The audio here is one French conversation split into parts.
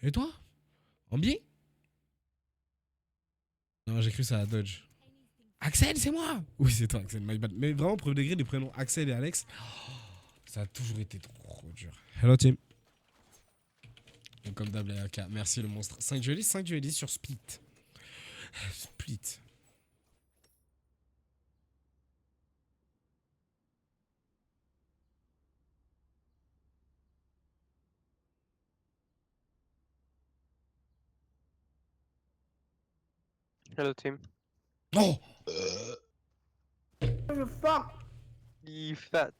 Et toi? En bien? Non, j'ai cru ça à Dodge. Axel, c'est moi! Oui, c'est toi, Axel, my bad. Mais vraiment, premier degré, les prénoms Axel et Alex, ça a toujours été trop dur. Hello, team. Donc, comme d'hab, les AK. Merci, le monstre. 5 duelistes, 5 duelistes sur Split. Split. Hello team. Oh! Je fuck. You fat.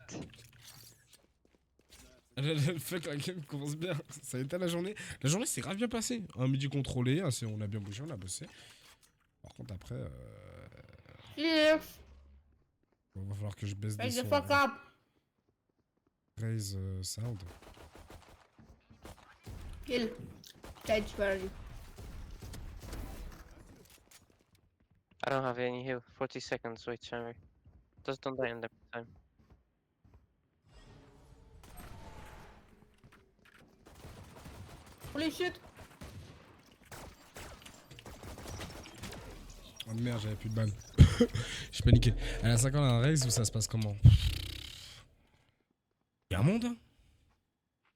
Le fait que la game commence bien. Ça a été la journée. La journée s'est grave bien passée. Un midi contrôlé, on a bien bougé, on a bossé. Par contre, après, Cheers. il va falloir que je baisse des Wake the sons. fuck up. Raise sound. Kill. Stage value. I don't have any heal. 40 seconds, wait, Shamir. Just don't die in the time. Holy shit. Oh merde, j'avais plus de balles. J'ai paniqué. Elle a 5 ans la raise ou ça se passe comment? Y'a un monde, hein?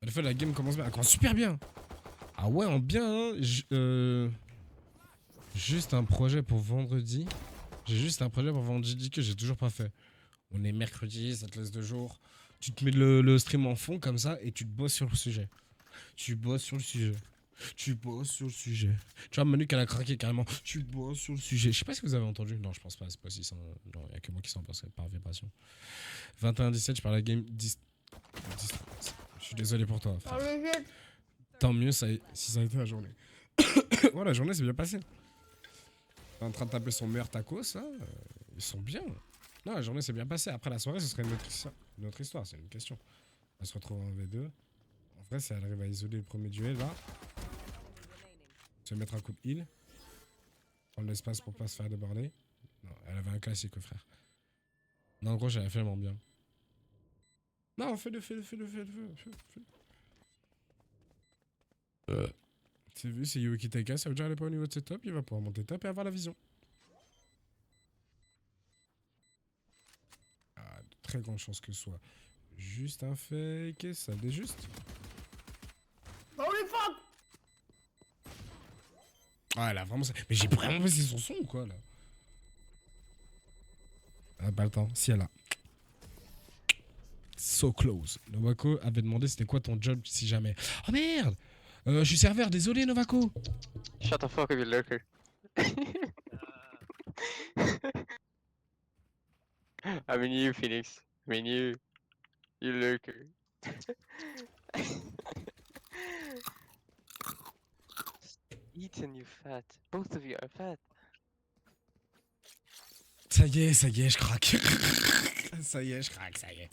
En fait, la game commence bien. Elle commence super bien. Ah ouais, en bien, hein. Juste un projet pour vendredi. J'ai juste un projet pour vendredi que j'ai toujours pas fait. On est mercredi, ça te laisse 2 jours. Tu te mets le stream en fond comme ça et tu te bosses sur le sujet. Tu bosses sur le sujet. Tu bosses sur le sujet. Tu vois, Manu qu'elle a craqué carrément. Tu bosses sur le sujet. Je sais pas si vous avez entendu. Non, je pense pas. C'est pas si ça. Non, y a que moi qui s'en passe par vibration. 21-17, je parle à la game 10. Je suis désolé pour toi. Frère. Holy shit. Tant mieux si ça a été la journée. Ouais, la journée s'est bien passée. En train de taper son meilleur tacos, là. Ils sont bien. Non, la journée s'est bien passée. Après la soirée, ce serait une autre histoire. C'est une question. On va se retrouver en V2. En vrai, si elle arrive à isoler le premier duel, là. Se mettre un coup de heal. Prendre l'espace pour pas se faire déborder. Non, elle avait un classique, frère. Non, en gros, j'avais fait vraiment bien. Non, fais-le. C'est vu, c'est Yuki Taika, ça veut dire qu'elle est pas au niveau de ses top, il va pouvoir monter top et avoir la vision. Ah, de très grande chance que ce soit juste un fake et ça l'est juste. Holy fuck. Ah, elle a vraiment ça. Mais j'ai vraiment baissé son son ou quoi là? Ah, pas le temps, si elle a. So close. Novako avait demandé c'était quoi ton job si jamais. Oh merde! Je suis serveur, désolé Novako! Shut the fuck up, you lurker. I mean you, Phoenix. I mean you. You lurker. Ethan, you fat. Both of you are fat. Ça y est, je craque. Ça y est, je craque, ça y est.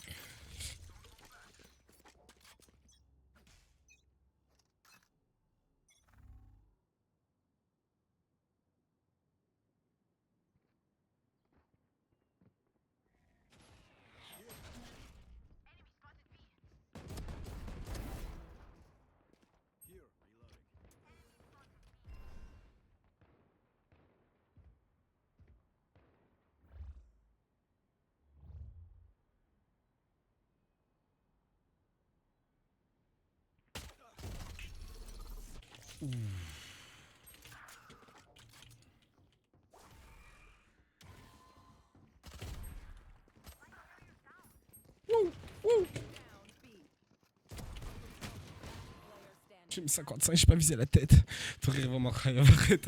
J'ai mis 55, j'ai pas visé la tête. T'aurais vraiment incroyable, arrête.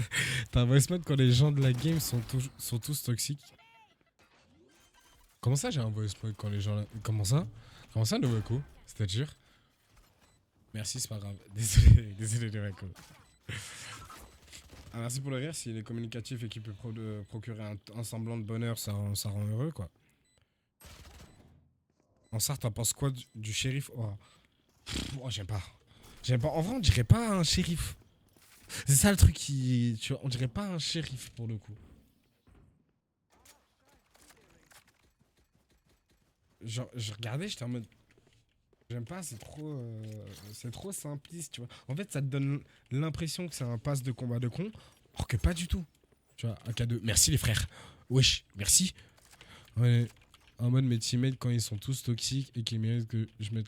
T'as un voice mode quand les gens de la game sont tous toxiques. Comment ça j'ai un voice mode quand les gens... Comment ça? Comment ça Novako? C'est-à-dire? Merci, c'est pas grave. Désolé Novako. Ah, merci pour le rire, s'il est communicatif et qu'il peut procurer un semblant de bonheur, ça rend heureux quoi. En Sarthe, t'en penses quoi du shérif? Oh, j'aime pas. J'aime pas. En vrai, on dirait pas un shérif. C'est ça le truc qui. Tu vois, on dirait pas un shérif pour le coup. Genre, je regardais, j'étais en mode. J'aime pas, c'est trop simpliste, tu vois. En fait, ça te donne l'impression que c'est un pass de combat de con, alors que pas du tout. Tu vois, un K2. Merci les frères. Wesh, merci. Ouais, en mode mes teammates quand ils sont tous toxiques et qu'ils méritent que je mette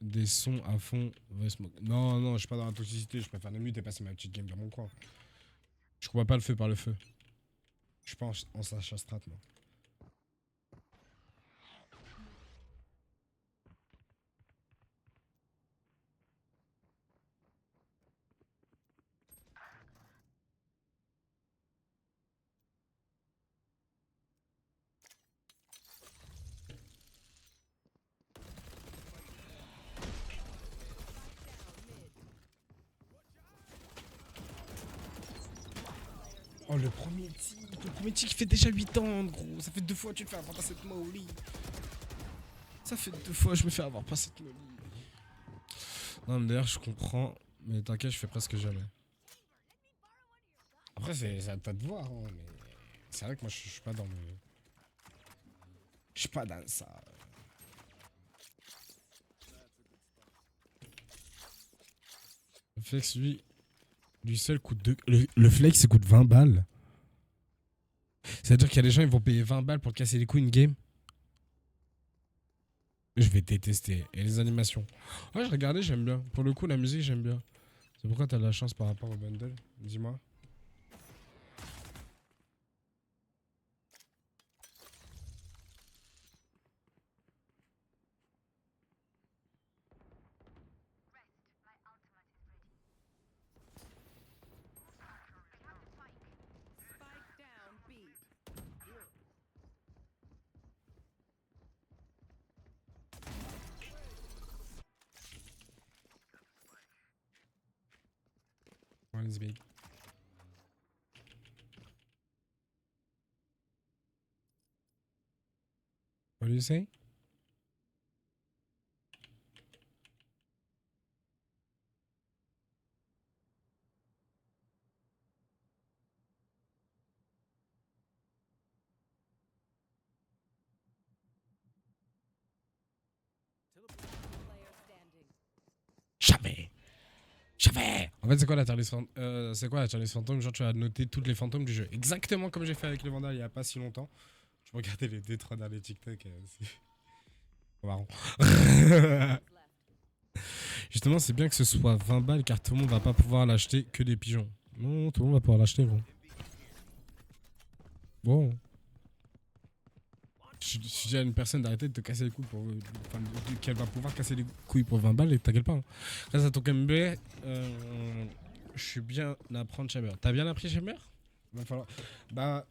des sons à fond. Non, non, je suis pas dans la toxicité, je préfère la mute et passer ma petite game dans mon coin. Je combats pas le feu par le feu. Je suis pas en Sacha Strat, moi. Oh, le premier tic fait déjà 8 ans, gros. Ça fait 2 fois que tu te fais avoir par cette molly. Ça fait 2 fois que je me fais avoir par cette molly. Non, mais d'ailleurs, je comprends. Mais t'inquiète, je fais presque jamais. Après, c'est à toi de voir, hein, mais c'est vrai que moi, je suis pas dans le. Je suis pas dans ça. Le flex, lui seul coûte 2. Le flex, il coûte 20 balles. C'est-à-dire qu'il y a des gens, ils vont payer 20 balles pour casser les couilles une game. Je vais détester. Et les animations. Ouais, je regardais, j'aime bien. Pour le coup, la musique, j'aime bien. C'est pourquoi t'as de la chance par rapport au bundle. Dis-moi. Spike down B. One is big. What do you say? Player standing. Jamais. Jamais. En fait, c'est quoi la tier list fantôme? Genre, tu vas noter toutes les fantômes du jeu. Exactement comme j'ai fait avec le Vandal il y a pas si longtemps. Je regardais les D3 derniers TikTok. C'est marrant. Left. Justement, c'est bien que ce soit 20 balles car tout le monde va pas pouvoir l'acheter que des pigeons. Non, tout le monde va pouvoir l'acheter, gros. Bon. Je dis à une personne d'arrêter de te casser les couilles pour. Enfin, qu'elle va pouvoir casser les couilles pour 20 balles et t'inquiète pas. Hein. Grâce à ton KMB, je suis bien à apprendre Chamber. T'as bien appris Chamber? Va falloir. Bah.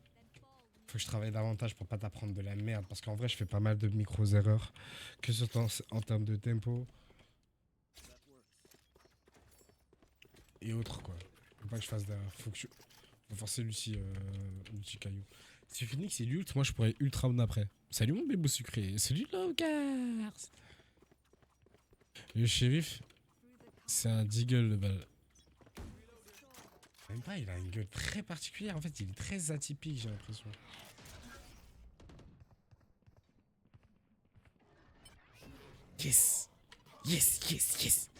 Faut que je travaille davantage pour pas t'apprendre de la merde. Parce qu'en vrai, je fais pas mal de micros-erreurs. Que ce soit en termes de tempo. Et autres, quoi. Faut pas que je fasse derrière. Faut forcer Lucie Caillou. Si Phoenix c'est l'ult, moi je pourrais ultra on après. Salut mon bébé sucré. Salut Logars. Le shérif, c'est un deagle de balle. Même pas, il a une gueule très particulière. En fait, il est très atypique, j'ai l'impression. Yes. Yes, yes, yes.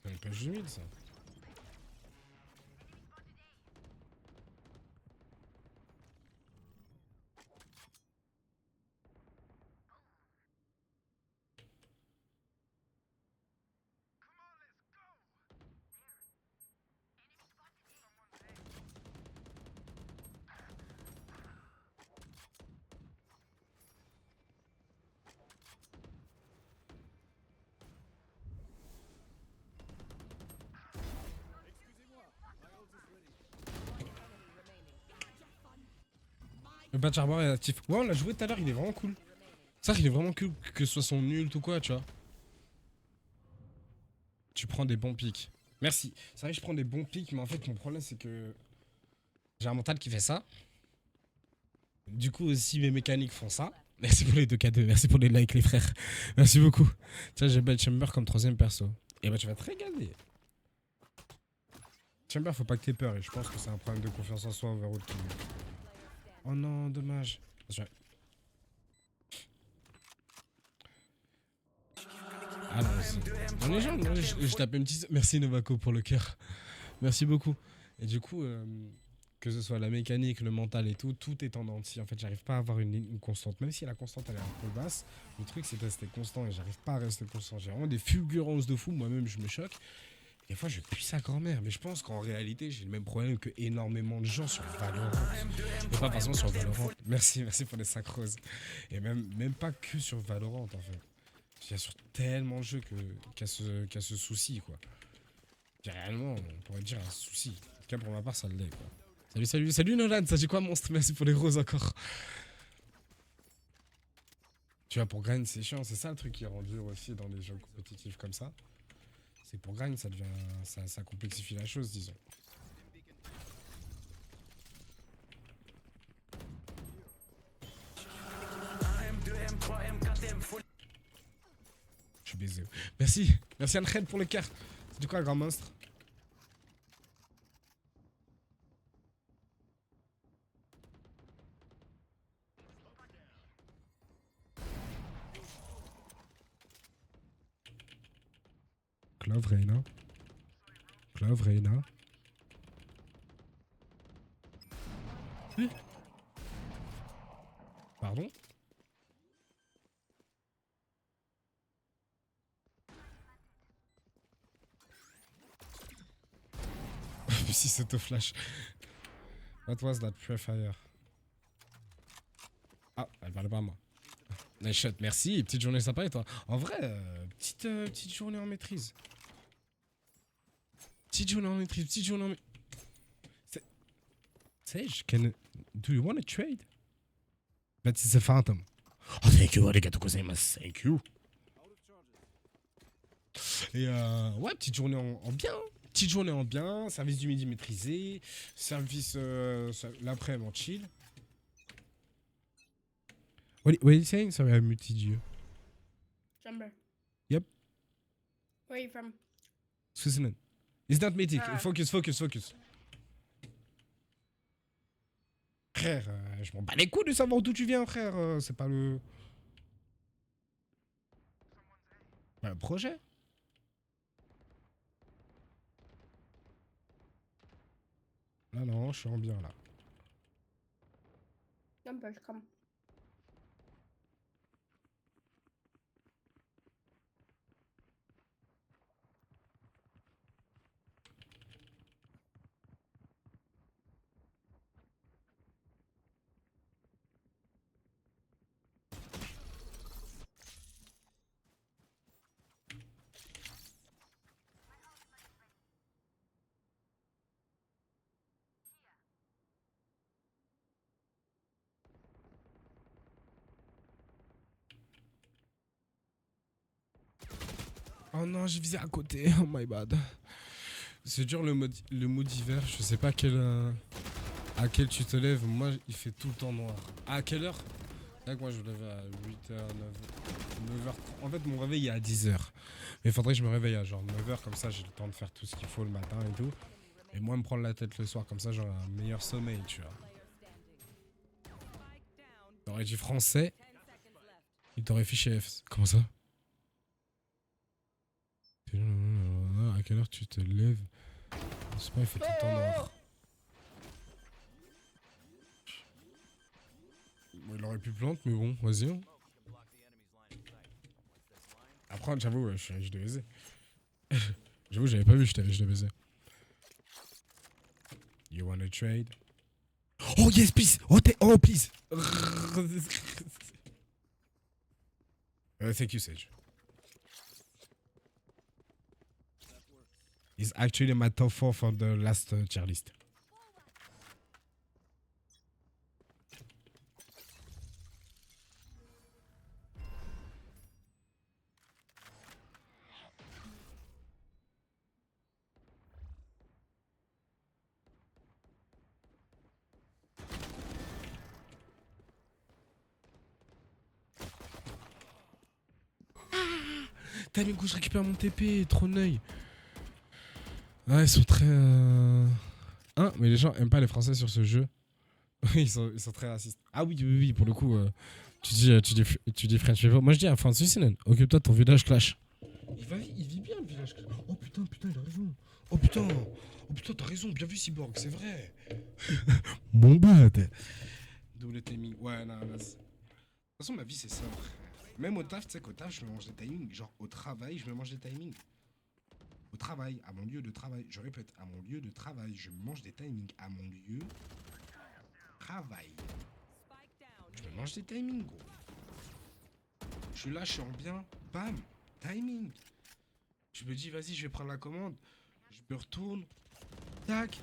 C'est un peu humide ça. Le patch arbor est actif. Ouais, on l'a joué tout à l'heure, il est vraiment cool. Ça, il est vraiment cool que ce soit son nul ou quoi, tu vois. Tu prends des bons pics. Merci. C'est vrai que je prends des bons pics, mais en fait, mon problème, c'est que j'ai un mental qui fait ça. Du coup, aussi, mes mécaniques font ça. Merci pour les 2K2, merci pour les likes, les frères. Merci beaucoup. Tiens, j'ai Bad Chamber comme 3ème perso. Et bah, tu vas te régaler. Chamber, faut pas que t'aies peur, et je pense que c'est un problème de confiance en soi, Overall. Oh non, dommage. Attention. Ah non, dans les jambes, je tape une petite... Merci Novako pour le cœur. Merci beaucoup. Et du coup, que ce soit la mécanique, le mental et tout, tout est en denti. En fait, j'arrive pas à avoir une ligne constante. Même si la constante, elle est un peu basse, le truc, c'est de rester constant et j'arrive pas à rester constant. J'ai vraiment des fulgurances de fou. Moi-même, je me choque. Des fois, je pue sa grand-mère. Mais je pense qu'en réalité, j'ai le même problème que énormément de gens sur Valorant. Et pas forcément sur Valorant. Merci pour les 5 roses. Et même pas que sur Valorant, en fait. Il y a sur tellement de jeux qu'il y a ce souci, quoi. Réellement, on pourrait dire un souci. En tout cas, pour ma part, ça l'est, quoi. Salut Nolan, ça dit quoi, monstre? Merci pour les roses encore. Tu vois, pour grind, c'est chiant. C'est ça le truc qui rend dur aussi dans les jeux compétitifs comme ça. C'est que pour grind, ça devient. Ça complexifie la chose, disons. Je suis baisé. Merci Anred pour le cœur. C'est du quoi, grand monstre? Clove Reina. Pardon? Si c'est au flash. What was that prefire? Ah, elle parlait pas à moi. Nice shot, merci. Petite journée sympa et toi? En vrai, petite journée en maîtrise. Petite journée en maîtrise. Sage, do you want to trade? But it's a phantom. Oh, thank you, arigato gozaimasu. Thank you. Et ouais, petite journée en bien. Petite journée en bien, service du midi maîtrisé, service l'après-midi en chill. What are you saying? Sorry, I muted you. Jumper. Yep. Where are you from? Switzerland. It's not mythic. Ah. Focus. Frère, je m'en bats les couilles de savoir d'où tu viens, frère. C'est pas le... Bah, le projet. Là, non, je suis en bien, là. Jumper, come. Oh non, j'ai visé à côté. Oh my bad. C'est dur le mode d'hiver. Je sais pas à quelle tu te lèves. Moi, il fait tout le temps noir. À quelle heure? Là, moi, je me lève à 8h, 9h. En fait, mon réveil est à 10h. Mais il faudrait que je me réveille à genre 9h. Comme ça, j'ai le temps de faire tout ce qu'il faut le matin et tout. Et moi, me prendre la tête le soir. Comme ça, j'aurai un meilleur sommeil, tu vois. T'aurais dit français. Il t'aurait fiché F. Comment ça? À quelle heure tu te lèves? Je sais pas, il fait tout le temps noir. Bon, il aurait pu planter, mais bon, vas-y. Hein. Après, j'avoue, je suis riche de baiser. J'avoue, j'avais pas vu, j'étais riche de baiser. You wanna trade? Oh yes, please! Oh, please! Thank you, Sage. He's actually my top 4 for the last tier list. T'as mis coup, je récupère mon TP, trop d'œil. Ah, ils sont très... Hein, mais les gens aiment pas les Français sur ce jeu. Ils sont très racistes. Ah oui, oui, oui, pour le coup, tu dis French Flavor. Moi je dis à Francisinen, occupe-toi de ton village clash. Il vit bien le village clash. Oh putain, il a raison. Oh putain, t'as raison, bien vu Cyborg, c'est vrai. Mon bad. Double timing. Ouais, non, vas-y. De toute façon, ma vie c'est ça, frère. Même au taf, tu sais qu'au taf, je me mange des timings. Genre au travail, je me mange des timings. Au travail, à mon lieu de travail. Je répète, à mon lieu de travail, je me mange des timings. À mon lieu de travail. Spike down. Je me mange des timings, gros. Je suis là, je suis en bien. Bam, timing. Je me dis, vas-y, je vais prendre la commande. Je me retourne. Tac.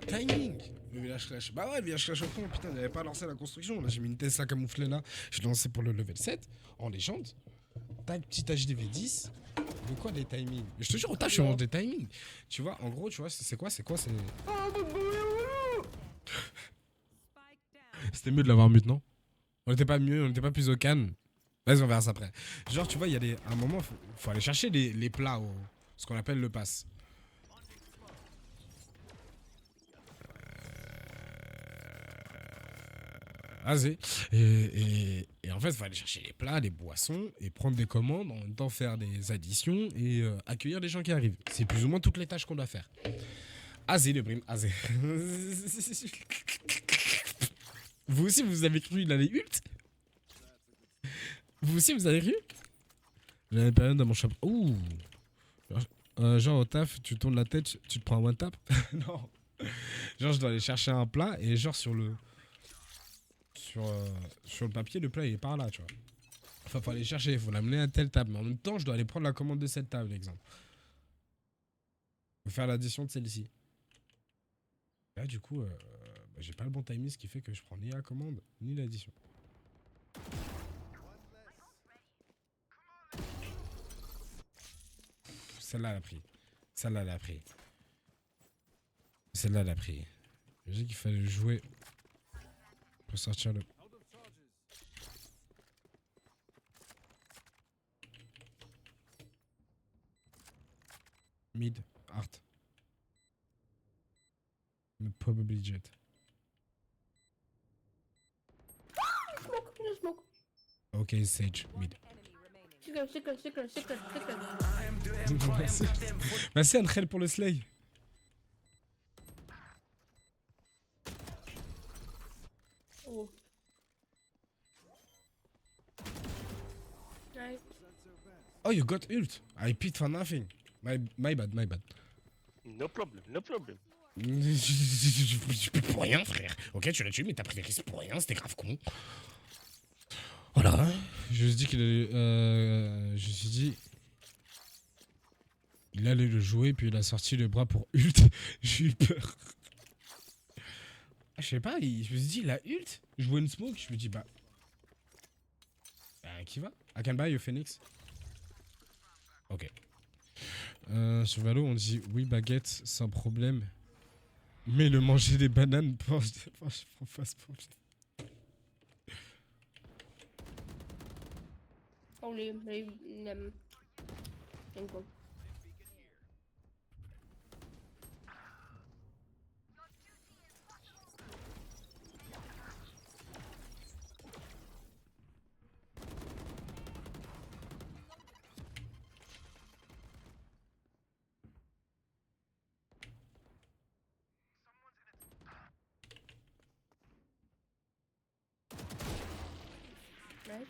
Timing. Le village clash. Bah ouais, le village clash au fond. Putain, j'avais pas lancé la construction. Là, j'ai mis une Tesla camouflée là. Je l'ai lancé pour le level 7. En légende. Tac, petit HDV 10. De quoi des timings? Je te jure, au taf, je mange des timings. Tu vois, en gros, tu vois, c'est quoi? Spike down. C'était mieux de l'avoir mute, non? On était pas mieux, on était pas plus au calme. Vas-y, on verra ça après. Genre, tu vois, il y a des. À un moment, faut aller chercher les plats, ce qu'on appelle le pass. Vas-y. Et en fait, il faut aller chercher les plats, les boissons, et prendre des commandes, en même temps faire des additions et accueillir les gens qui arrivent. C'est plus ou moins toutes les tâches qu'on doit faire. Azé, le brim, azé. Vous aussi, vous avez cru il allait ult? Vous aussi, vous avez cru? J'avais une période dans mon chapeau. Ouh! Genre au taf, tu tournes la tête, tu te prends un one tap? Non. Genre, je dois aller chercher un plat et genre sur le papier, le plat il est par là, tu vois. Enfin, faut aller chercher, faut l'amener à telle table. Mais en même temps, je dois aller prendre la commande de cette table, exemple. Faut faire l'addition de celle-ci. Là, du coup, bah, j'ai pas le bon timing, ce qui fait que je prends ni la commande, ni l'addition. Celle-là, elle a pris. Celle-là, elle a pris. Celle-là, elle a pris. Je dis qu'il fallait jouer pour sortir le... Mid, art. Probably jet. Smoke, no smoke. Ok, Sage, mid. Enemy remaining. Secret. Merci. Merci Angel pour le slay. Oh. Nice. Oh, you got ult. I picked for nothing. My bad. No problem, no problem. Je peux pour rien, frère. Ok, tu l'as tué, mais t'as pris des risques pour rien, c'était grave con. Voilà. Je me suis dit qu'il allait. Je me suis dit. Il allait le jouer, puis il a sorti le bras pour ult. J'ai eu peur. Ah, je sais pas, je me suis dit, il a ult. Je vois une smoke, je me dis, bah. Qui va? I can buy you, Phoenix. Ok. Sur Valo, on dit oui, baguette, sans problème. Mais le manger des bananes, pense pas ce problème. Only them. Single. Right.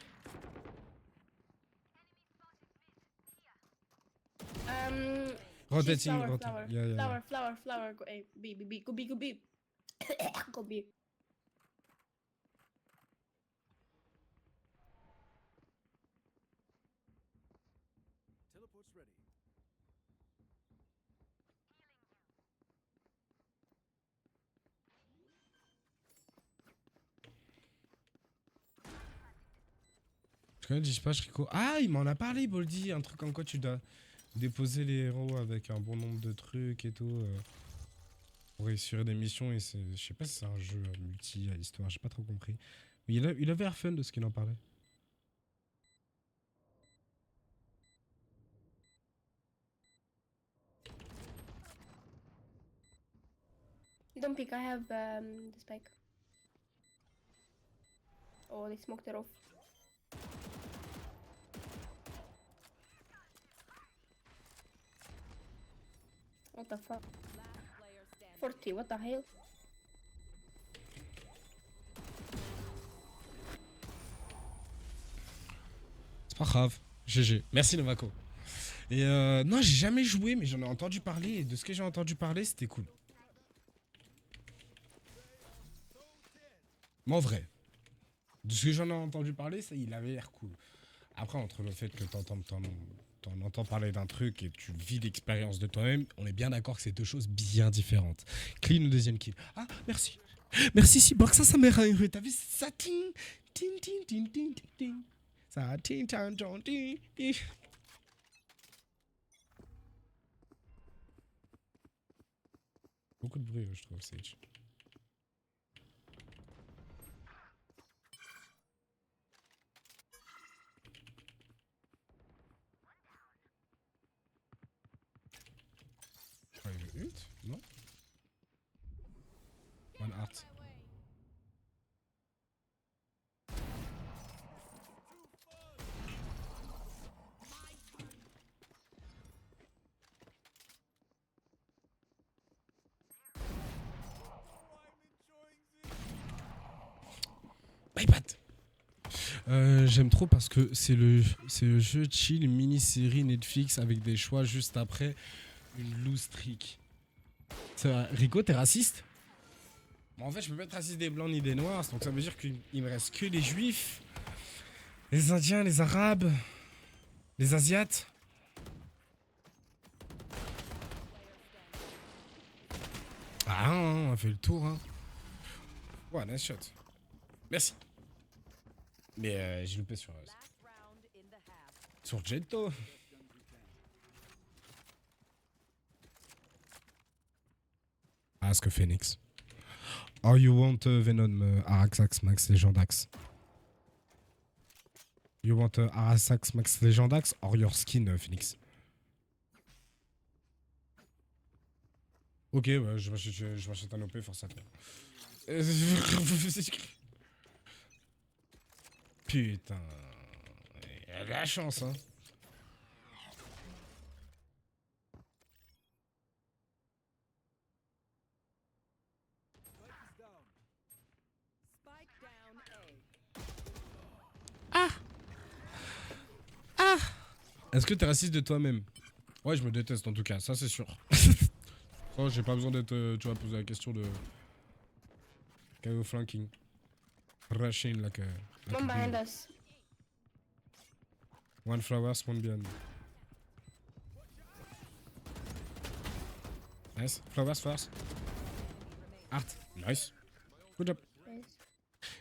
Rotating, Flower, rotating. flower. Yeah. Flower. Go A. B. Go B. Go B. Go B. Teleport's ready. Je connais Dispatch Rico. Ah, il m'en a parlé, Boldy. Un truc comme quoi tu dois déposer les héros avec un bon nombre de trucs et tout. Pour réussir des missions. Et c'est, je sais pas si c'est un jeu multi à l'histoire, j'ai pas trop compris. Mais il avait l'air fun de ce qu'il en parlait. Don't pick. I have the spike. Oh, they smoked it off. What the fuck? Last player standing. 40, what the hell? C'est pas grave. GG. Merci Novako. Et non, j'ai jamais joué, mais j'en ai entendu parler. Et de ce que j'ai entendu parler, c'était cool. Mais en vrai, de ce que j'en ai entendu parler, ça, il avait l'air cool. Après, entre le fait que t'en entends parler d'un truc et tu vis l'expérience de toi-même, on est bien d'accord que c'est deux choses bien différentes. Clean ou deuxième kill. Ah, merci. Merci Cyborg, ça m'a réussi. T'as vu ça? Ting, ting, ting, ting, ting, ting, ting. Ça, ting, ting, ting, ting, ting. Beaucoup de bruit, je trouve, Sage. Ah, il est ult, non? One heart. iPad. J'aime trop parce que c'est le jeu chill, une mini-série Netflix avec des choix juste après une loose streak. Rico, t'es raciste? Bon, en fait, je peux pas être raciste des blancs ni des noirs, donc ça veut dire qu'il me reste que les juifs, les indiens, les arabes, les asiates. Ah, on a fait le tour, hein. Ouais, nice shot. Merci. Mais j'ai loupé sur Last round in the half. sur Jetto. Ask Phoenix. Or you want Venom Araxax Max Legendax? You want Araxax Max Legendax or your skin Phoenix? Ok, ouais, je m'achète un OP forcément. Putain. Il a de la chance, hein. Spike down A. Est-ce que t'es raciste de toi-même? Ouais, je me déteste en tout cas, ça c'est sûr. Oh, j'ai pas besoin d'être, tu vas poser la question de KO flanking. Rushing like a One behind bee. us. One flowers, one behind. Nice. Flowers first. Art. Nice. Good job. Nice.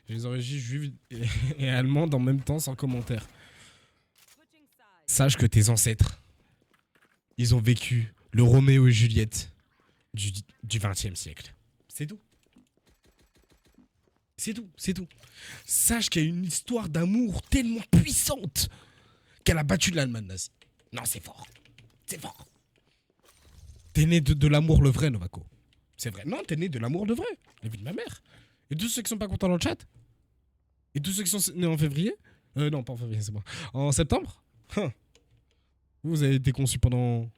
J'ai les origines juives et allemandes en même temps sans commentaire. Switching sides. Sache que tes ancêtres, ils ont vécu le Roméo et Juliette du XXe siècle. C'est tout. C'est tout, c'est tout. Sache qu'il y a une histoire d'amour tellement puissante qu'elle a battu l'Allemagne nazie. Non, c'est fort. C'est fort. T'es né de l'amour le vrai, Novako. C'est vrai. Non, t'es né de l'amour le vrai. La vie de ma mère. Et tous ceux qui sont pas contents dans le chat. Et tous ceux qui sont nés en février. Non, pas en février, c'est bon. En septembre. Vous avez été conçus pendant...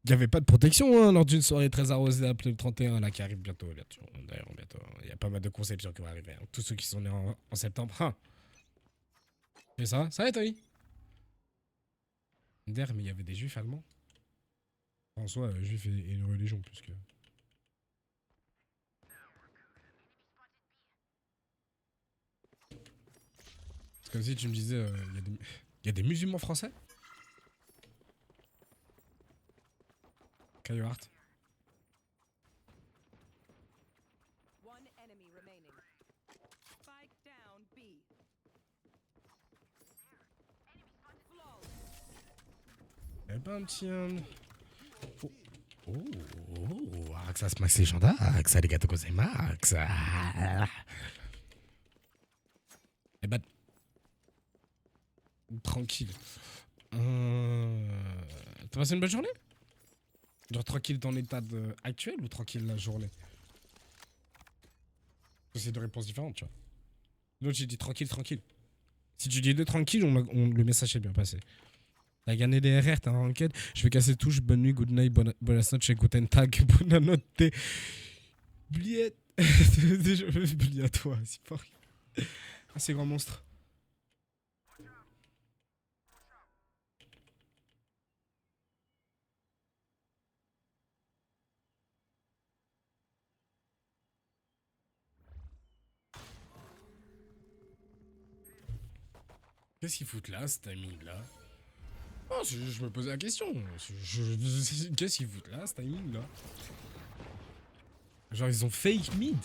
Il n'y avait pas de protection hein, lors d'une soirée très arrosée appelée le 31 là, qui arrive bientôt. D'ailleurs, bientôt. Il y a pas mal de conceptions qui vont arriver. Hein. Tous ceux qui sont nés en septembre. Et ça va toi? D'ailleurs, mais il y avait des juifs allemands. En soi, juif est une religion plus que... C'est comme si tu me disais, il y a des musulmans français? Caillou Hart. One enemy remaining. Spike down B. Flawless. Eh ben, un petit... Araxas Max Legendax, arigato gozaimasu. Eh ben... Tranquille. T'as passé une bonne journée? Genre tranquille dans l'état actuel ou tranquille la journée? C'est deux réponses différentes, tu vois. L'autre, il dit tranquille, tranquille. Si tu dis de tranquille, le message est bien passé. T'as gagné des RR, t'as un ranked. Je vais casser touche. Bonne nuit, good night, bonne noche, guten tag, bonne note. Bliette. Je blie à toi, c'est pas rien. Ah, c'est grand monstre. Qu'est-ce qu'ils foutent là, ce timing là? Oh, je me posais la question. Qu'est-ce qu'ils foutent là, ce timing là? Genre, ils ont fake mid.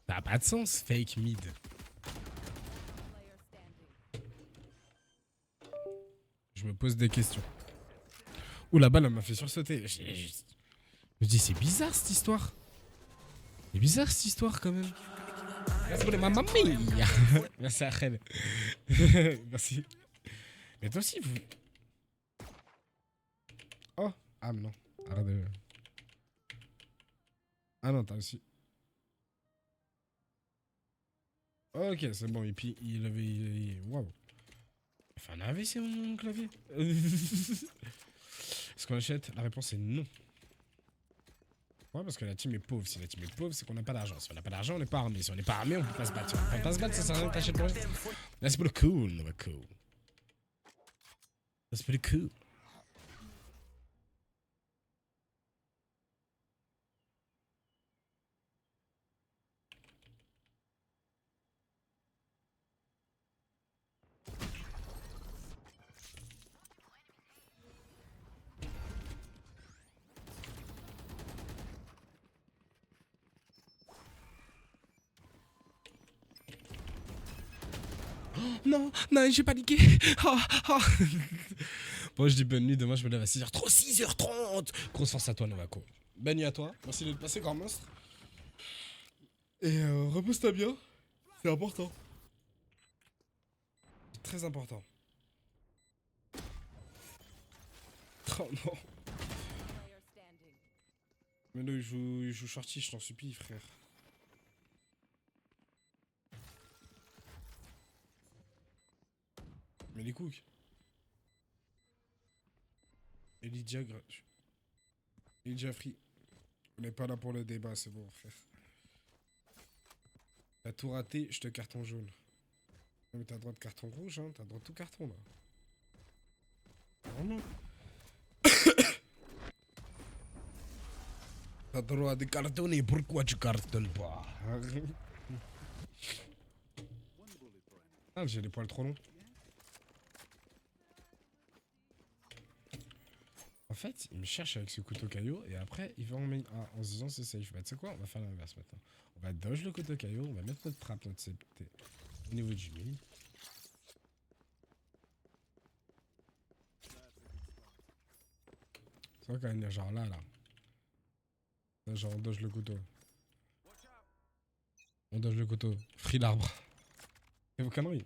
Ça a pas de sens, fake mid. Player standing. Je me pose des questions. Ouh, la balle, elle m'a fait sursauter. Je me dis, c'est bizarre cette histoire. C'est bizarre cette histoire quand même. Merci pour les mamma mia. Merci Arène. Merci. Mais toi aussi, vous. Oh, ah mais non. Arrête de. Ah non, t'as aussi. Ok, c'est bon. Et puis, il avait. Waouh. Il fait un AVC mon clavier. Est-ce qu'on achète? La réponse est non. Ouais, parce que la team est pauvre. Si la team est pauvre, c'est qu'on n'a pas d'argent. Si on n'a pas d'argent, on n'est pas armé. Si on n'est pas armé, on peut pas se battre. Si on peut pas se battre, ça sert à rien que t'achètes pour rien. Là, c'est pour le cool, Nova cool. C'est pour le cool. Non, non, j'ai paniqué. Oh, oh. Bon, je dis bonne nuit. Demain, je me lève à 6h30. 6h30. Grosse force à toi, Novako. Bonne nuit à toi. Merci d'être passé, grand monstre. Et repose-toi bien. C'est important. C'est très important. Oh non. Player standing. Mais là, il joue shorty, je t'en supplie, frère. Mais les cooks. Elydia Free. On n'est pas là pour le débat, c'est bon, frère. T'as tout raté, je te carton jaune. Non, mais t'as droit de carton rouge, hein. T'as droit de tout carton, là. Vraiment. T'as droit de cartonner, pourquoi tu cartonnes pas? Ah, j'ai les poils trop longs. En fait, il me cherche avec ce couteau caillou et après il va en main A en se disant c'est safe. Bah tu sais quoi, on va faire l'inverse maintenant. On va dodge le couteau caillou, on va mettre notre trap, notre CPT au niveau du mid. C'est vrai quand même genre là. Là genre on dodge le couteau. On dodge le couteau. Free l'arbre. Et vos conneries.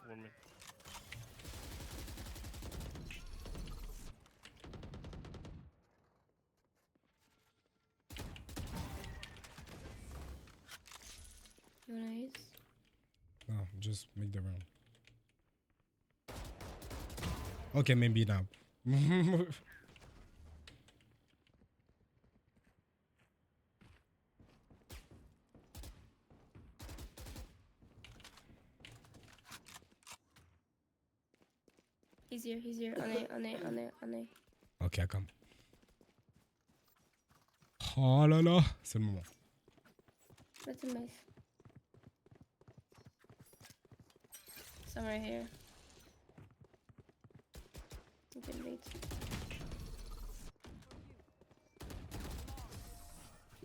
One minute. Nice. No, just make the round. Okay, maybe now. He's here. On est. Ok, come. Oh là là, c'est le moment. Let him move. Somewhere here. You can wait.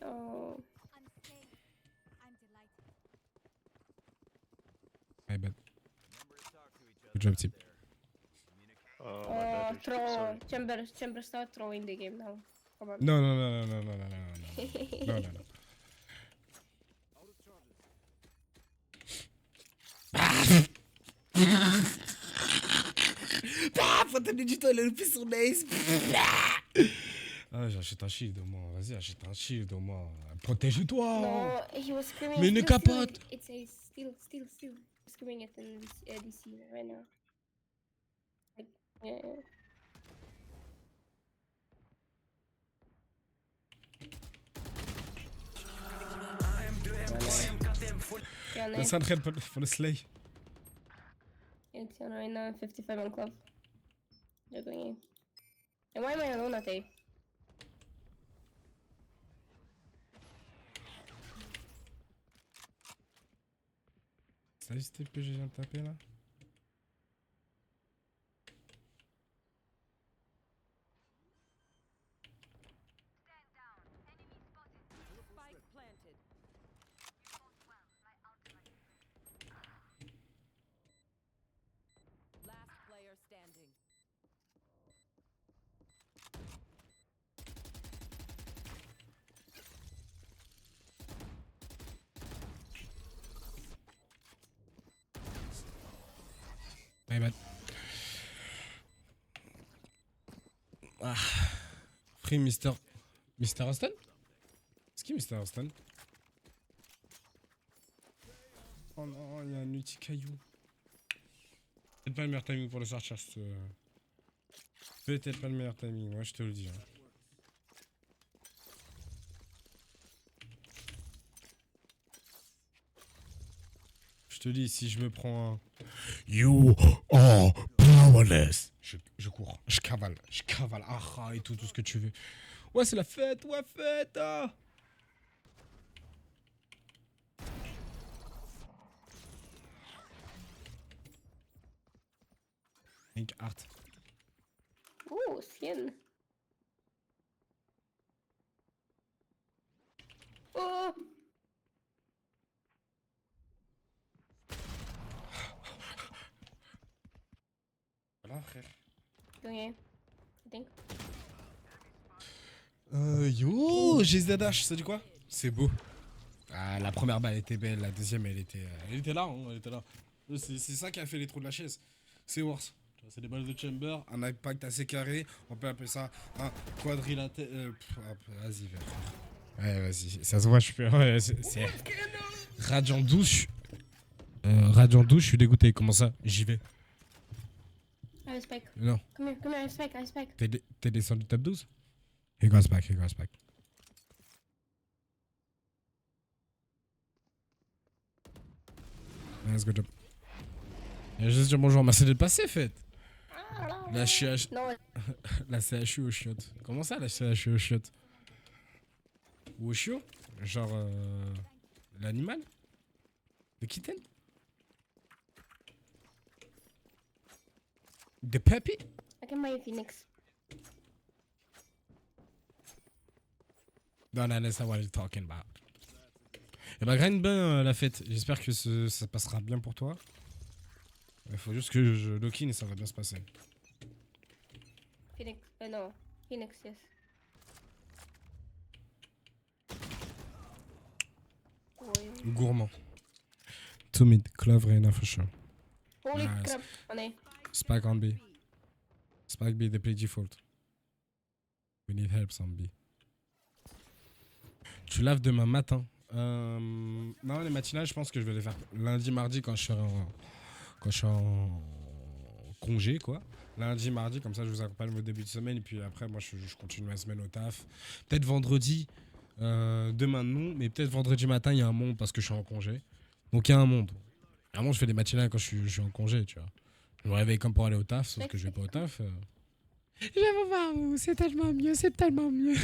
Oh. I'm safe. I'm delighted. I bet. Good job, team. Oh, my Oh, bad, Richard, throw. sorry. Chamber, start throwing the game now. Come on. No. No. Out of charges. Fontaine du temps, il a loupé son ace. Ah, j'achète un shield au moins. Vas-y, achète un shield au moins. Protège-toi. No, he was screaming. Mais ne still, capote. It says still. Screaming it in DC right now. Like, yeah. Yeah, Le Sunhead pour le Slay. It's on right now, 55 on club. They're going in. And why am I alone at A? Ça c'était que je viens de taper là. Spike planted. Last player standing. My bad. Ah. Free Mr. Austin? C'est qui Mr. Austin? Oh non, il y a un outil caillou. Peut-être pas le meilleur timing pour le sortir. Peut-être pas le meilleur timing, ouais, je te le dis. Hein. Je te dis, si je me prends un. You are powerless. Je cours, je cavale, ah et tout ce que tu veux. Ouais, c'est la fête, ouais, fête. Ah. Link art. Ooh, skin. Oh! Voilà, frère. Going A, I think. Yo, GZH, ça dit quoi? C'est beau. Ah, la première balle était belle, la deuxième elle était là, hein, elle était là. C'est ça qui a fait les trous de la chaise. C'est worse. C'est des balles de chamber, un impact assez carré, on peut appeler ça un quadrilatère. Vas-y, frère. Ouais, vas-y, ça se voit, je fais. Ouais, c'est. Radiant 12. Radiant 12, je suis dégoûté. Comment ça? J'y vais. I have spike. Non. Come here, I have spike. T'es descendu top 12? He goes back. Nice, good job. Il a juste dit bonjour, merci d'être passé, fait. La CH... No, La CHU au chiottes. Comment ça, la CHU au chiottes? Ou au chiot? Genre, l'animal? Le kitten? The puppy? I can buy a phoenix. Non, that's not what you're talking about. Eh bah, grind bien la fête. J'espère que ça passera bien pour toi. Il faut juste que je lock-in et ça va bien se passer. Phoenix, no. Phoenix, yes. Oui. Gourmand. Two mid, Clove, Reyna for sure. Holy Nice. crap, on A. Spike on B. Spike B, they play default. We need help on B. Tu laves demain matin. Non, les matinales, je pense que je vais les faire lundi, mardi quand je serai en congé, quoi. Lundi, mardi, comme ça je vous accompagne au début de semaine et puis après, moi je continue ma semaine au taf. Peut-être vendredi, demain non, mais peut-être vendredi matin, il y a un monde parce que je suis en congé. Donc il y a un monde. Vraiment, je fais des matinales quand je suis en congé, tu vois. Je me réveille comme pour aller au taf, sauf que je vais pas au taf. Je vais vous voir, vous, c'est tellement mieux, c'est tellement mieux.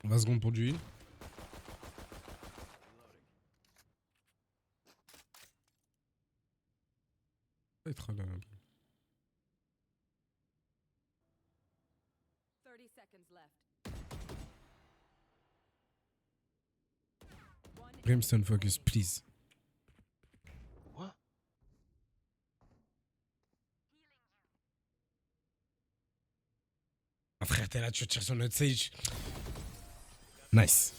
On 20 secondes pour du heal. Être là. 30 seconds left. Brimstone focus, please. What? Ah frère, t'es là, tu tires sur notre sage. Nice.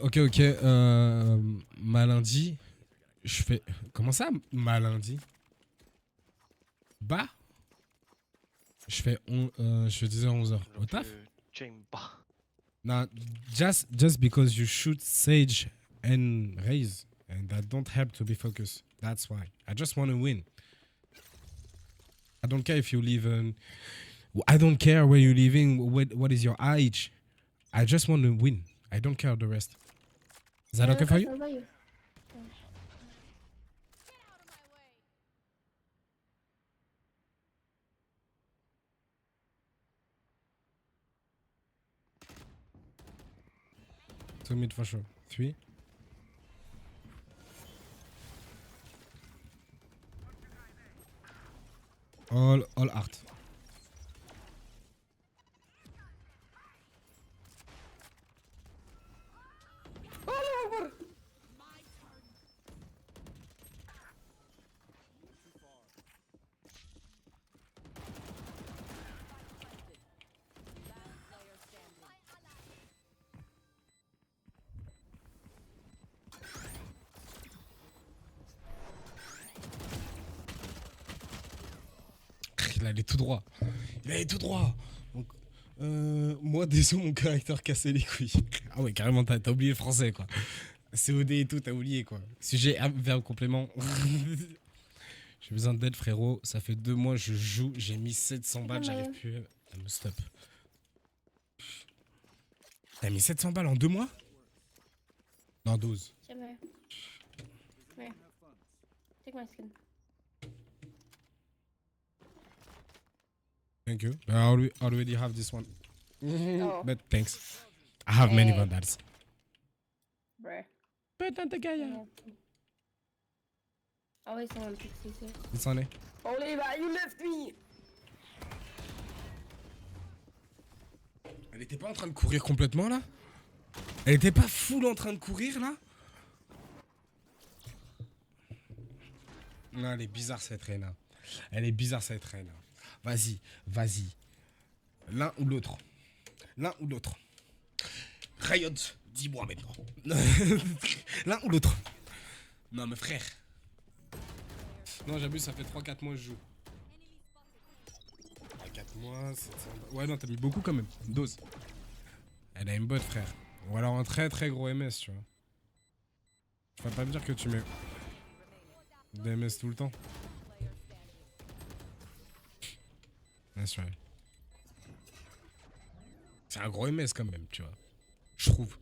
Ok. Malundi. Je fais. Comment ça, malundi? Bah? Je fais 10h, 11h. Au taf? Chamber. Nah, just because you shoot Sage and Raze, and that don't help to be focused. That's why. I just want to win. I don't care if you live in. I don't care where you're living. What is your age? I just want to win. I don't care the rest. Is that okay for you? How about you? Two mid for sure. 3. All art. Player standing. Il allait tout droit. Il allait tout droit. Donc, moi, désolé, mon caractère cassé les couilles. Ah ouais, carrément, t'as oublié le français, quoi. COD et tout, t'as oublié, quoi. Sujet, verbe, complément. J'ai besoin d'aide, frérot. Ça fait 2 mois, je joue. J'ai mis 700 balles, j'arrive plus à me stop. T'as mis 700 balles en 2 mois? Non, 12. Come here. Take my skin. Thank you. But I already have this one. Oh. But thanks. I have many Hey. vandals. Bruh. But not the guy. Yeah. Always someone picks you too. It's on it. Oliva, you left me! Elle était pas en train de courir complètement là? Elle était pas full en train de courir là? Non, elle est bizarre cette Reyna. Elle est bizarre cette Reyna. Vas-y. L'un ou l'autre. Riot, dis-moi maintenant. L'un ou l'autre. Non mais frère. Non j'abuse, ça fait 3-4 mois que je joue. 4 mois, 700... Ouais non, t'as mis beaucoup quand même. Dose. Elle a une botte frère. Ou alors un très très gros MS, tu vois. Tu vas pas me dire que tu mets des MS tout le temps. That's right. C'est un gros MS quand même, tu vois. Je trouve.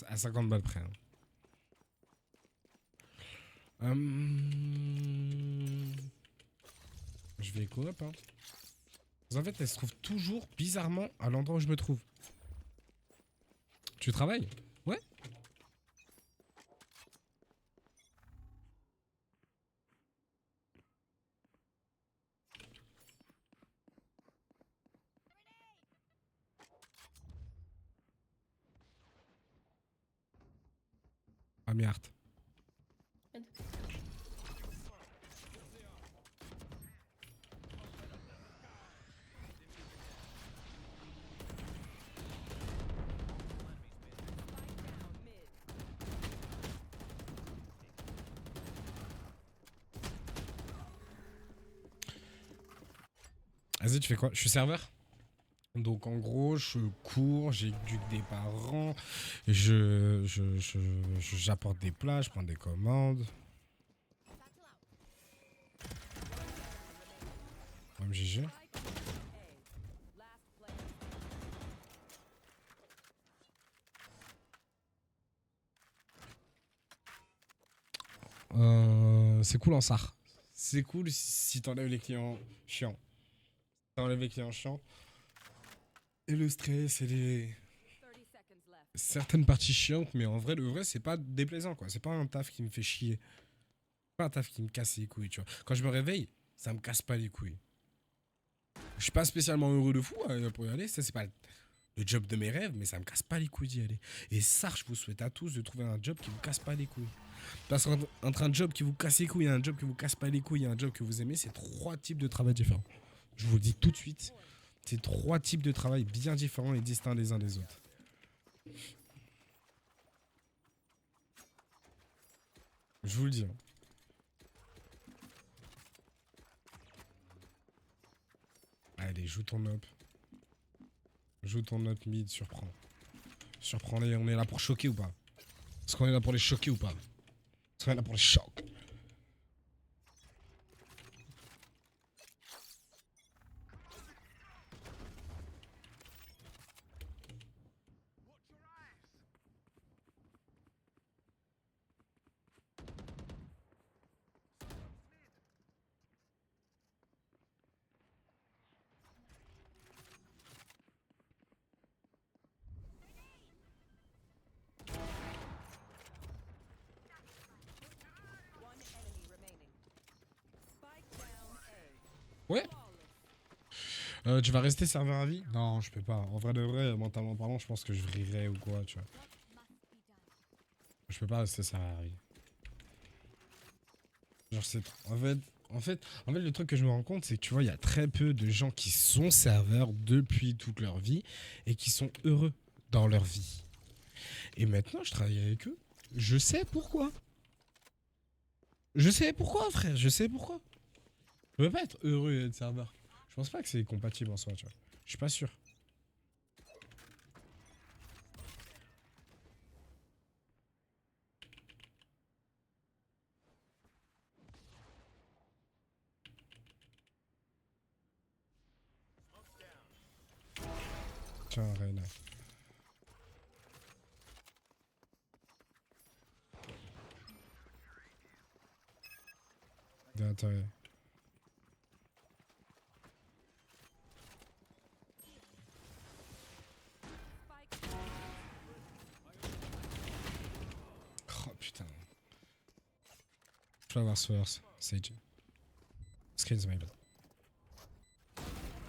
À 50 balles près. Hein. Je vais écho up. Hein. En fait, elle se trouve toujours bizarrement à l'endroit où je me trouve. Tu travailles? Ouais. Ah, mi art. Vas-y, tu fais quoi? Je suis serveur. Donc en gros, je cours, j'éduque des parents, j'apporte des plats, je prends des commandes. MGG. Last player C'est cool en SAR. C'est cool si t'enlèves les clients chiants. T'enlèves les clients chiants. Et le stress et les... 30 seconds left. certaines parties chiantes, mais en vrai, le vrai, c'est pas déplaisant, quoi. C'est pas un taf qui me fait chier. C'est pas un taf qui me casse les couilles, tu vois. Quand je me réveille, ça me casse pas les couilles. Je suis pas spécialement heureux de fou pour y aller, ça, c'est pas... le job de mes rêves, mais ça me casse pas les couilles d'y aller. Et ça, je vous souhaite à tous de trouver un job qui vous casse pas les couilles. Parce qu'entre un job qui vous casse les couilles et un job qui vous casse pas les couilles et un job que vous aimez, c'est 3 types de travail différents. Je vous le dis tout de suite, c'est 3 types de travail bien différents et distincts les uns des autres. Je vous le dis. Hein. Allez, joue ton up. Joue ton up mid, surprends. Surprends-les, on est là pour choquer ou pas? Est-ce qu'on est là pour les choquer ou pas? Est-ce qu'on est là pour les chocs? One enemy remaining. Spike down A. Ouais. Tu vas rester serveur à vie? Non, je peux pas. En vrai de vrai, mentalement parlant, je pense que je vrillerais ou quoi, tu vois. Je peux pas rester serveur à vie. Genre, c'est... En fait, le truc que je me rends compte, c'est que tu vois, il y a très peu de gens qui sont serveurs depuis toute leur vie et qui sont heureux dans leur vie. Et maintenant, je travaille avec eux. Je sais pourquoi. Je sais pourquoi, frère. Je sais pourquoi. Je peux pas être heureux et être serveur. Je pense pas que c'est compatible en soi, tu vois. Je suis pas sûr. Tiens, Reyna. D'intérêt. Spike Oh putain. Flowers first. Sage. Screens my bad.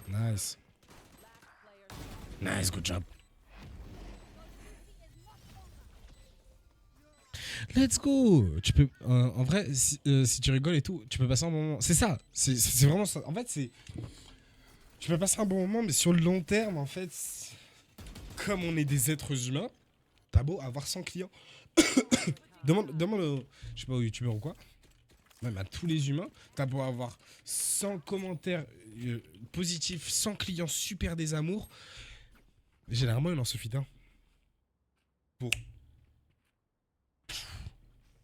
Nice. player. Nice, good job. Let's go. Tu peux, en vrai, si tu rigoles et tout, tu peux passer un bon moment. C'est ça. C'est vraiment ça. En fait, c'est... Tu peux passer un bon moment, mais sur le long terme, en fait, comme on est des êtres humains, t'as beau avoir 100 clients. demande au, je sais pas, au youtubeur ou quoi, même à tous les humains, t'as beau avoir 100 commentaires positifs, 100 clients super des amours. Généralement, il en suffit d'un. Pour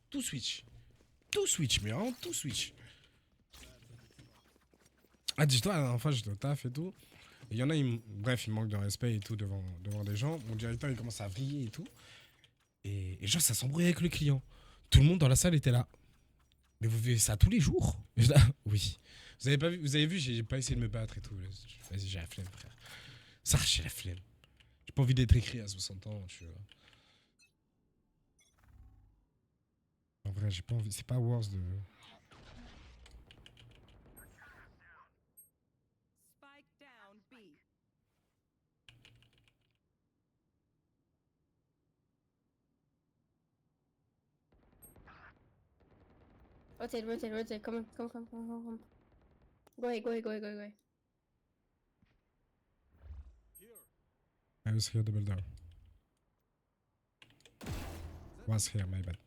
tout switch. Tout switch, mais vraiment tout switch. Ah, dis-toi, la dernière fois, j'étais au taf et tout. Il y en a, bref, ils manquent de respect et tout devant des gens. Mon directeur, il commence à vriller et tout. Et genre, ça s'embrouillait avec le client. Tout le monde dans la salle était là. Mais vous vivez ça tous les jours? Et là, oui. Vous avez pas vu, vous avez vu, j'ai pas essayé de me battre et tout. Vas-y, j'ai la flemme, frère. Ça, j'ai la flemme. J'ai pas envie d'être écrit à 60 ans, tu vois. En vrai, j'ai pas envie. C'est pas worse de. Spike down B. Rotate, rotate, rotate. Come on, come. Go away. I was here, double down. Was here, my bad.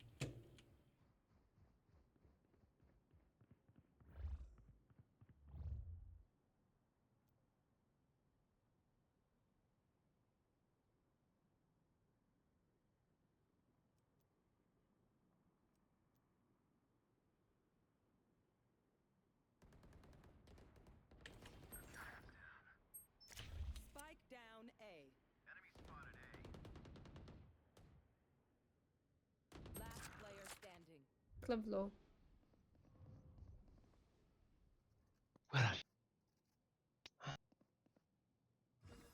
Spike down A. Last player standing. Club low. Voilà.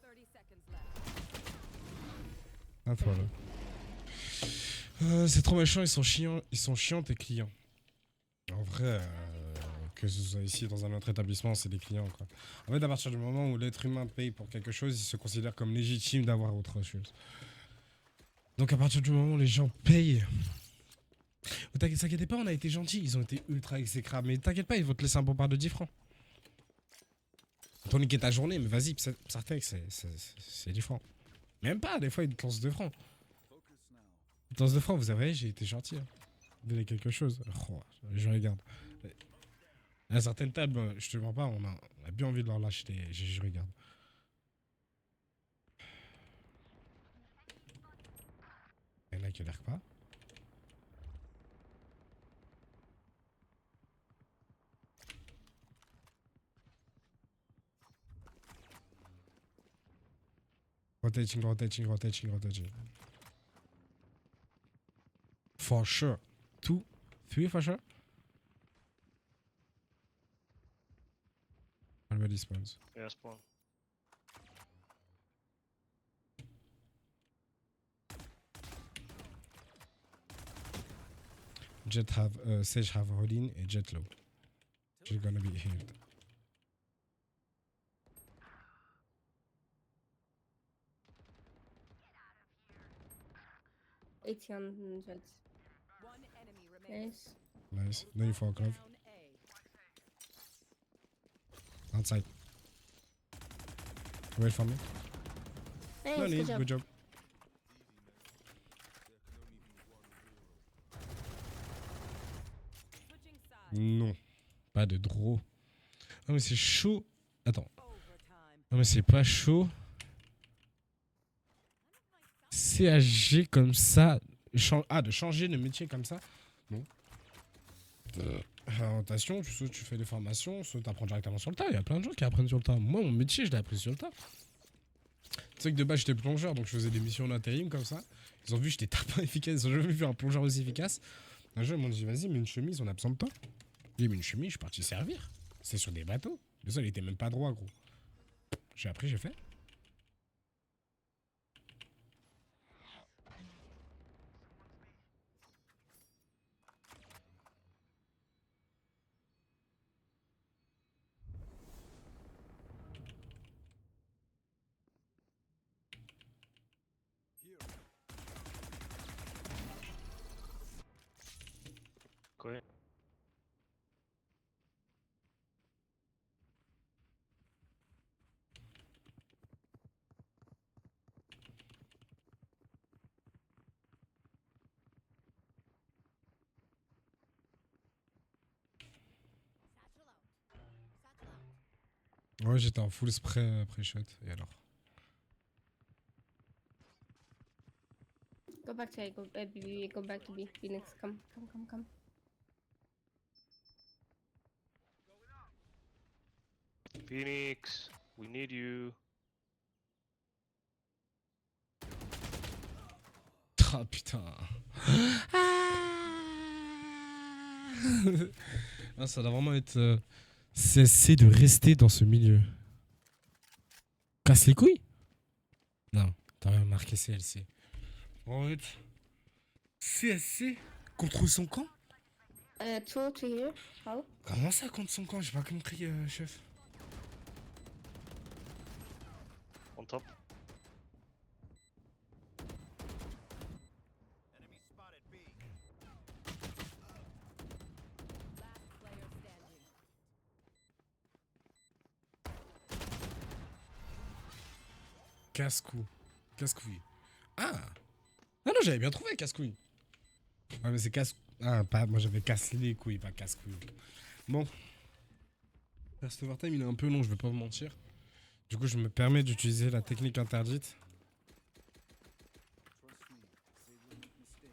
30 seconds left. À toi là. C'est trop méchant, ils sont chiants tes clients. En vrai, que ce soit ici dans un autre établissement, c'est des clients quoi. En fait, à partir du moment où l'être humain paye pour quelque chose, il se considère comme légitime d'avoir autre chose. Donc à partir du moment où les gens payent... T'inquiète pas, on a été gentils, ils ont été ultra exécrables, mais t'inquiète pas, ils vont te laisser un bon part de 10 francs. T'as niqué ta journée, mais vas-y, Sartex, c'est 10 francs. Même pas, des fois ils te lancent 2 francs. Ils te lancent 2 francs, vous avez, j'ai été gentil. Hein. Donnez quelque chose. Oh, je regarde. À certaines tables, je te mens pas, on a bien envie de leur lâcher des... Je regarde. Il y en a qui l'air pas. Rotating. For sure. 2, 3 for sure. Already spawns. Yeah, spawn. Jet have, Sage have Hodin et Jet low. She's gonna be healed. Eighty on Jet. One enemy remains. Nice. Nice. No you for glove. Down A. Outside. Wait for me. Nice, No need, good job. good job. Switching sides. Non. Pas de draw. Non mais c'est chaud. Attends. Overtime. Non mais c'est pas chaud. CHG comme ça. De changer de métier comme ça. Non. Orientation, soit tu fais des formations, soit tu apprends directement sur le tas. Il y a plein de gens qui apprennent sur le tas. Moi, mon métier, je l'ai appris sur le tas. Tu sais que de base, j'étais plongeur, donc je faisais des missions d'intérim comme ça. Ils ont vu que j'étais tapin efficace. Ils ont jamais vu un plongeur aussi efficace. Un jour, ils m'ont dit, vas-y, mets une chemise, on a besoin de toi. J'ai mis une chemise, je suis parti servir. C'est sur des bateaux. Le sol, il était même pas droit, gros. J'ai appris, j'ai fait. Quoi? Ouais, j'étais en full spray pré-shot. Et alors? Go back to A, go back to B. Phoenix, come. Phoenix, we need you. Ah putain. Ah, ça doit vraiment être CSC de rester dans ce milieu. Casse les couilles? Non, t'as rien marqué CLC. En fait, CSC contre son camp? Two to here. How? Comment ça contre son camp? J'ai pas compris, chef. On top. Last player standing. Casse-cou. Casse-couille. Ah! Ah non, j'avais bien trouvé casse-couille. Ouais, mais c'est casse... Ah, pas... Moi, j'avais cassé les couilles, pas casse-couille. Bon. First overtime, il est un peu long, je vais pas vous mentir. Du coup, je me permets d'utiliser la technique interdite.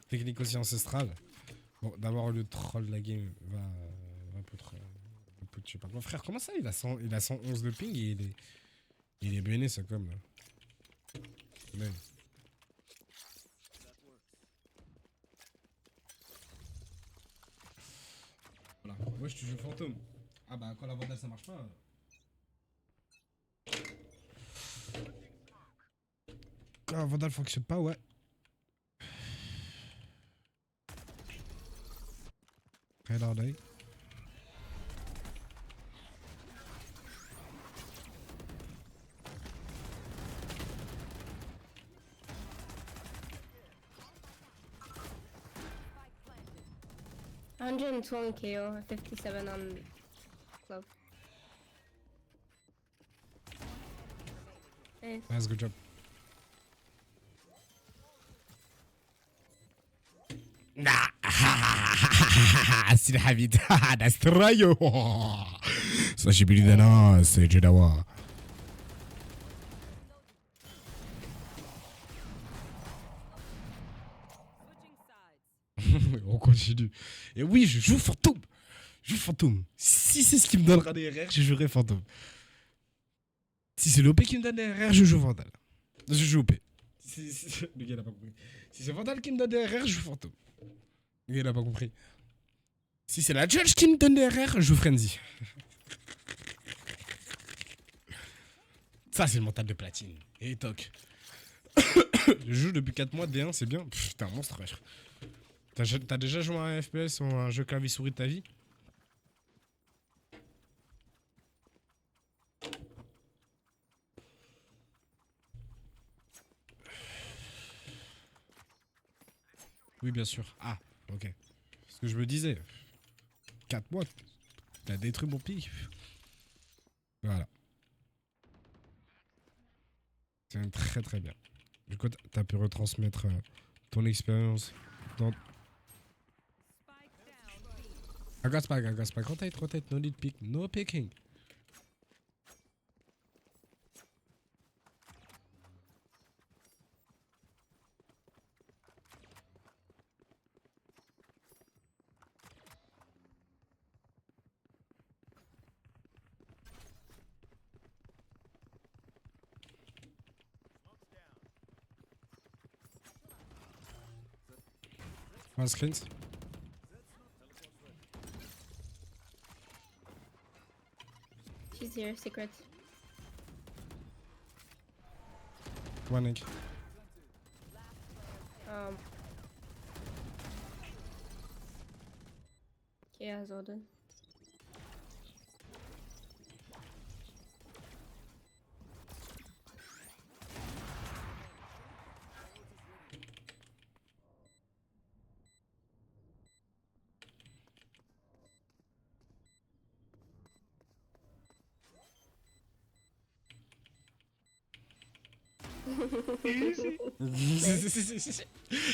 Technique aussi ancestrale. Bon, d'abord, au lieu de troll la game, va poutre... je sais pas quoi. Frère, comment ça, il a 111 de ping et il est béné, ça, comme, là. Mais... Voilà. Ouais, je te joue fantôme. Ah bah, quand la vandale, ça marche pas... Quand la vandale fonctionne pas, ouais. Reload. 120 KO, 57 on glove. Nice. Nice, good job. سيدي حميد ناس ترايو صاشي بلي ناس جدوا Switching sides. On continue. Et oui, je joue fantôme. Je joue fantôme. Si c'est ce qui me donnera des RR, je jouerai fantôme. Si c'est l'OP qui me donne des RR, je joue Vandal. Je joue OP. Le gars n'a pas compris. Si c'est Vandal qui me donne des RR, je joue fantôme. Le gars n'a pas compris. Si c'est la Judge qui me donne des RR, je joue Frenzy. Ça, c'est le mental de platine. Et toc. Je joue depuis 4 mois D1, c'est bien. Pff, t'es un monstre, frère. T'as déjà joué à un FPS ou un jeu clavier-souris de ta vie? Oui, bien sûr. Ah, ok. Ce que je me disais. 4 mois, t'as détruit mon pic. Voilà. C'est très très bien. Du coup, t'as pu retransmettre ton expérience dans... Spike down. B. I got spike. Rotate. No need pick. No picking. One screens. She's here, secret. One egg. Okay, has ordered.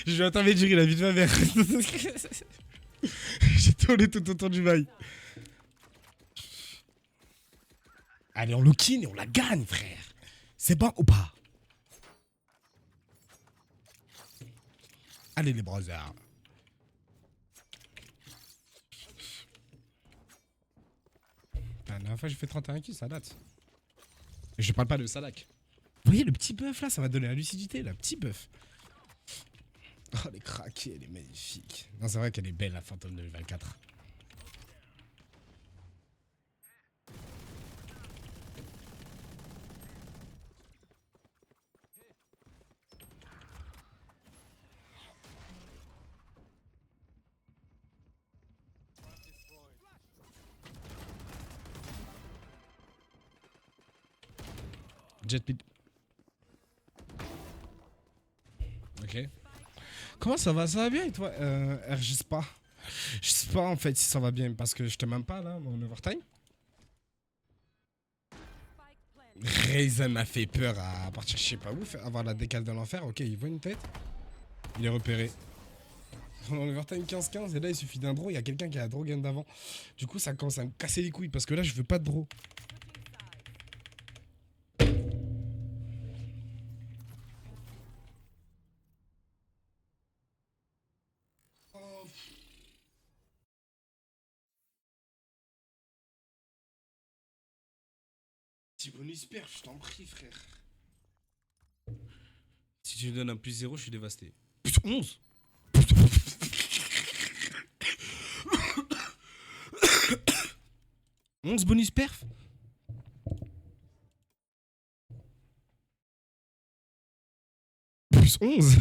Je vais attendre dire il a vite ma mère. J'ai tourné tout autour du bail. Allez, on lock-in et on la gagne, frère. C'est bon ou pas? Allez, les brothers. La dernière fois, j'ai fait 31 kills, ça date. Et je parle pas de Salak. Vous voyez le petit buff là, ça va donner la lucidité, là, petit buff. Oh, elle est craquée, elle est magnifique. Non, c'est vrai qu'elle est belle, la Phantom 2024. Jet speed. Ok. Comment ça va? Ça va bien et toi? R, je sais pas. Je sais pas en fait si ça va bien parce que je te même pas là, mon overtime. Spike planted. Raisin m'a fait peur à partir je sais pas où, avoir la décale de l'enfer. Ok, il voit une tête. Il est repéré. On est overtime 15-15 et là il suffit d'un draw, il y a quelqu'un qui a la draw game d'avant. Du coup ça commence à me casser les couilles parce que là je veux pas de draw. Switching sides. Petit bonus perf, je t'en prie frère. Si tu me donnes un plus 0, je suis dévasté. Putain, 11. 11 bonus perf. Plus 11.